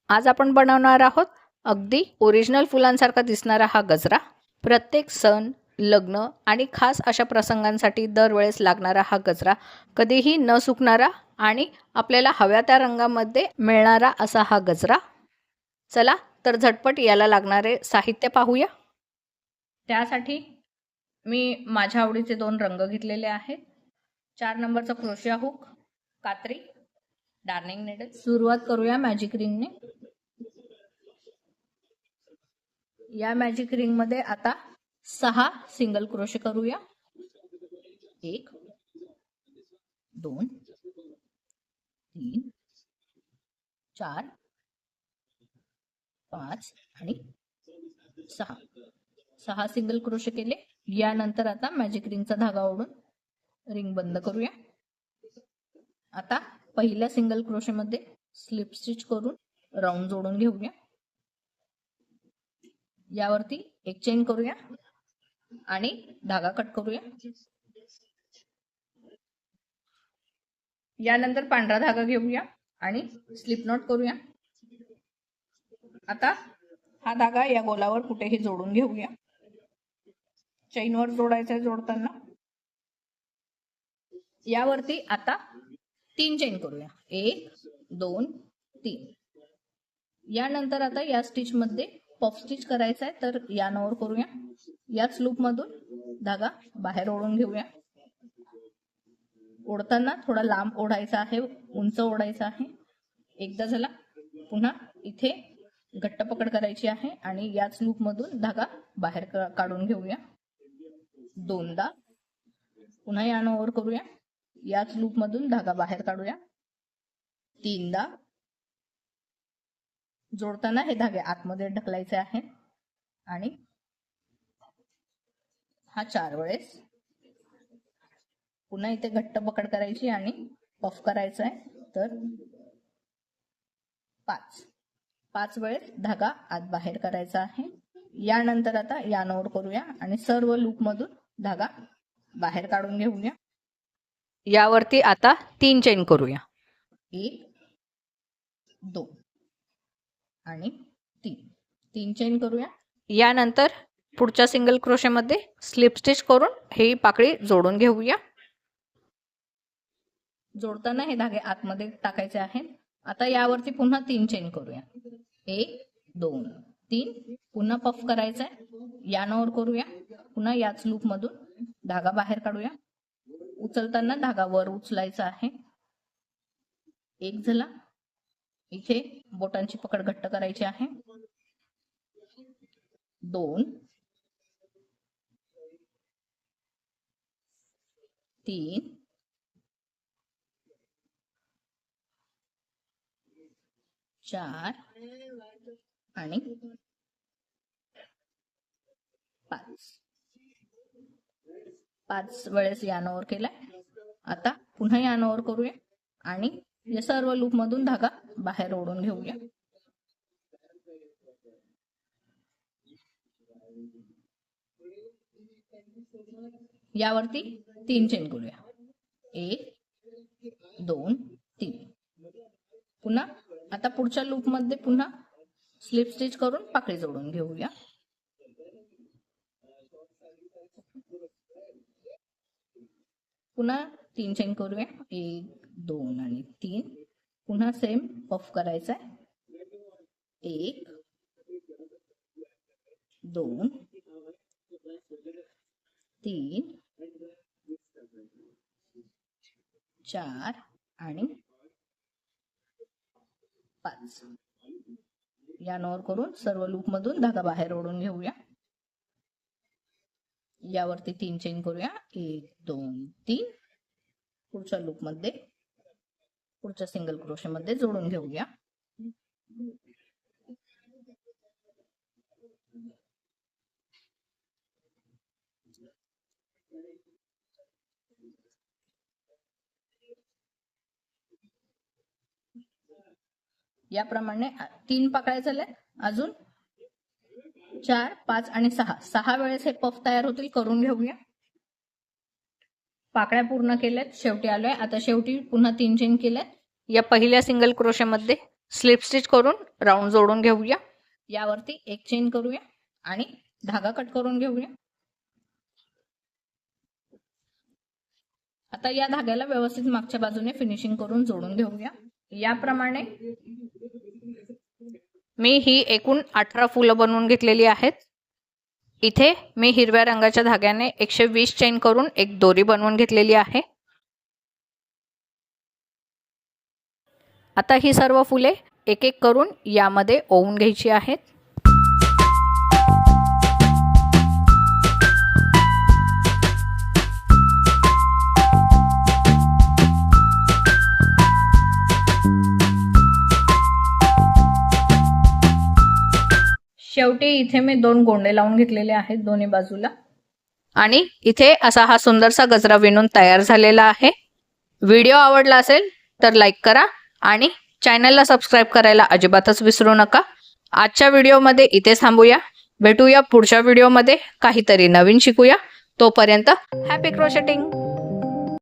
आज आपण बनवणार आहोत अगदी ओरिजिनल फुलांसारखा दिसणारा हा गजरा। प्रत्येक सण, लग्न आणि खास अशा प्रसंगांसाठी दरवेळेस लागणारा हा गजरा, कधीही न सुकणारा आणि आपल्याला हव्या त्या रंगामध्ये मिळणारा असा हा गजरा। चला तर झटपट याला लागणारे साहित्य पाहूया। त्यासाठी मी माझ्या आवडीचे 2 रंग घेतलेले आहेत। 4 नंबरचा क्रोशिया हुक, कात्री, डार्निंग नीडल। सुरुवात करूया मॅजिक रिंगने। या मॅजिक रिंग मध्ये आता 6 सिंगल क्रोशे करूया। 1 2 3 4 5 आणि 6 सिंगल क्रोशे केले। यानंतर आता मॅजिक रिंगचा धागा ओढून रिंग बंद करूया। आता पहिल्या सिंगल क्रोशे मध्ये स्लिप स्टिच करून राऊंड जोडून घेऊया। यावरती एक चेन करूया आणि धागा कट करूया। यानंतर पांढरा धागा घेऊया आणि स्लिप नॉट करूया। आता हा धागा या गोलावर कुठेही जोडून घेऊया। चेनवर जोडायचा आहे जोडताना। यावरती आता 3 चेन करूया। 1 2 3। यानंतर आता या स्टिच मध्ये पफ स्टिच करायचा आहे, तर या नवर करूया। याच लूप मधून धागा बाहेर ओढून घेऊया। ओढताना थोडा लांब ओढायचा आहे, उंच ओढायचा आहे। एकदा झाला, पुन्हा इथे घट्ट पकड करायची आहे आणि याच लूप मधून धागा बाहेर काढून घेऊया। दोनदा पुन्हा या नवर करूया। याच लूप मधून धागा बाहेर काढूया। 3दा जोडताना हे धागे आतमध्ये ढकलायचे आहेत आणि हा 4 वेळेस। पुन्हा इथे घट्ट पकड करायची आणि पफ करायचा आहे, तर 5 वेळेस धागा आत बाहेर करायचा आहे। यानंतर आता यानवर करूया आणि सर्व लूप मधून धागा बाहेर काढून घेऊया। यावरती आता 3 चेन करूया। 1 2 आणि 3 चेन करूया। यानंतर पुढच्या सिंगल क्रोशे मध्ये स्लिप स्टिच करून ही पाकळी जोडून घेऊया। जोडताना हे धागे आतमध्ये टाकायचे आहेत। आता यावरती पुन्हा 3 चेन करूया। 1 2 3। पुन्हा पफ करायचा आहे। यानवर करूया। पुन्हा याच लूप मधून धागा बाहेर काढूया। उचलताना धागा वर उचलायचा आहे। एक झाला, इथे बोटांची पकड घट्ट करायची आहे। 2 3 4 आणि 5 वेळेस यानवर केलाय। आता पुन्हा यानवर करूया आणि या सर्व लूप मधून धागा बाहेर ओढून घेऊया। यावरती 3 चेन करूया। 1 2 3। पुन्हा आता पुढच्या लूप मध्ये पुन्हा स्लिप स्टिच करून पाकळी जोडून घेऊया। पुन्हा 3 चेन करूया। 1 2 आणि 3। पुन्हा सेम पफ करायचा आहे। 1 2 3 4 आणि 5। यानवर करून सर्व लूप मधून धागा बाहेर ओढून घेऊया। यावरती 3 चेन करूया। 1 2 3। पुढच्या लूप मध्ये पुढच्या सिंगल क्रोशे मध्ये जोडून घेऊया। याप्रमाणे 3 पाकळ्या झाल्या। अजून 4 5 आणि 6 वेळेस हे पफ तयार होतील, करून घेऊया। पाकळ्या पूर्ण केल्यात, शेवटी आलोय। आता शेवटी पुन्हा 3 चेन केल्यात। या पहिल्या सिंगल क्रोशे मध्ये स्लिप स्टिच करून राऊंड जोडून घेऊया. यावरती एक चेन करूया आणि धागा कट करून घेऊया. आता या धाग्याला व्यवस्थित मागच्या बाजूने फिनिशिंग करून जोडून घेऊया. याप्रमाणे मी ही एकूण 18 फुलं बनवून घेतलेली आहेत. इथे मी हिरव्या रंगाच्या धाग्याने 120 चेन करून एक दोरी बनवून घेतलेली आहे. आता ही सर्व फुले एक एक करून यामध्ये ओवून घ्यायची आहेत. शेवटी इथे मी 2 गोंडे लावून घेतलेले आहेत दोन्ही बाजूला आणि इथे असा हा सुंदरसा गजरा विणून तयार झालेला आहे. व्हिडिओ आवडला असेल तर लाईक करा आणि चॅनलला सबस्क्राईब करायला अजिबातच विसरू नका. आजच्या व्हिडिओमध्ये इथेच थांबूया. भेटूया पुढच्या व्हिडिओमध्ये, काहीतरी नवीन शिकूया. तोपर्यंत हॅपी क्रोशेटिंग.